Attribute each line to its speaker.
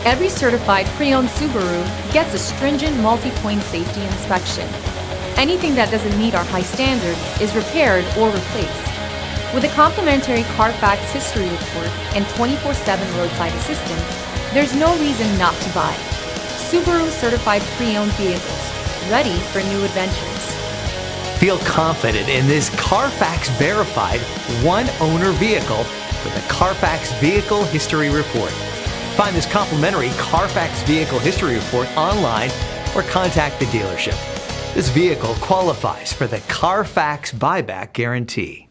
Speaker 1: Every certified pre-owned Subaru gets a stringent multi-point safety inspection. Anything that doesn't meet our high standards is repaired or replaced. With a complimentary Carfax history report and 24/7 roadside assistance, there's no reason not to buy. Subaru certified pre-owned vehicles, ready for new adventures.
Speaker 2: Feel confident in this Carfax verified one-owner vehicle with a Carfax Vehicle History Report. Find this complimentary Carfax Vehicle History Report online or contact the dealership. This vehicle qualifies for the Carfax Buyback Guarantee.